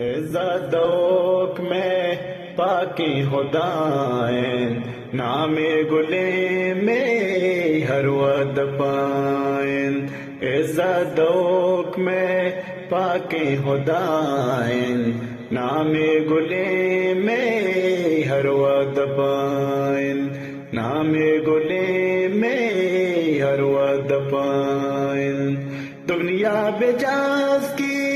عزت میں پاکی خدائیں، نام گلے میں ہر ود پائیں۔ عزت میں پاکی خدائیں، نام گلے میں ہر ود پائیں۔ نام گلے میں ہر ود پائیں۔ دنیا بجاز کی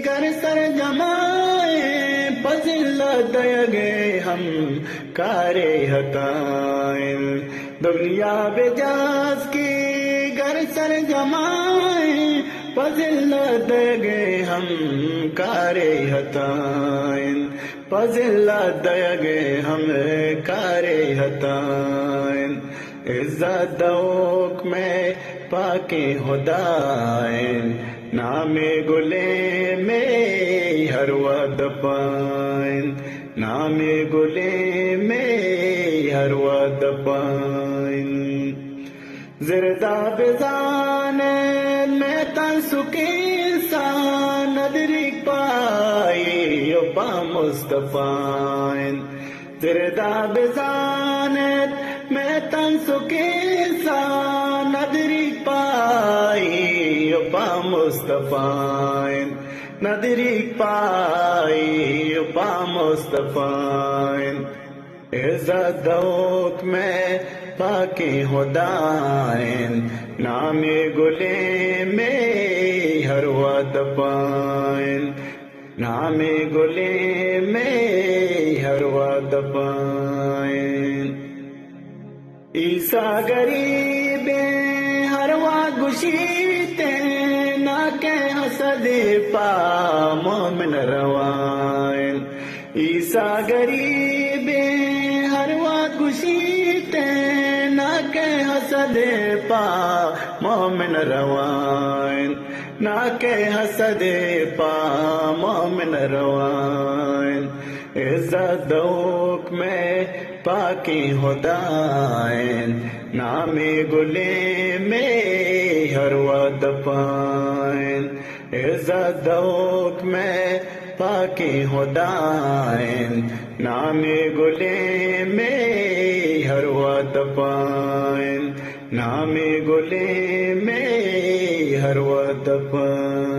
گر سر جمائیں، فضیلت دیگے ہم کارے ہتائیں۔ دنیا بجاز کی گر سر جمائیں، فضیلت دیگے ہم کارے ہتائیں۔ فضیلت دیگے ہم کارے ہتائیں۔ عزت میں پاکی خدائیں، نام گلے میں ہر ود پائیں۔ نام گلے میں ہر ود پائیں۔ زردہ بزان میں تنسکی سان ندری پائی پا مصطفیٰ۔ زردہ بزان میں تنسکی سان ندری پائی پا مصطفیٰ۔ ندری پائی پا مصطفیٰ۔ عزت میں پاکی خدائیں، نام گلے میں ہر ود پائیں۔ نام گلے میں ہر ود پائیں۔ عیسیٰ غریب ہر واد گشیتے، نہ کہ حسد پا مومن روائیں۔ عیسیٰ غریب ہر واد گشیتے، نہ کہ حسد پا مومن روائیں۔ نہ کہ حسد پا مومن روائیں۔ عزت میں پاکی خدائیں، نام گلے میں ہر ود پائیں۔ عزت میں پاکی خدائیں، نام گلے میں ہر ود پائیں۔ نام گلے میں ہر ود پائیں۔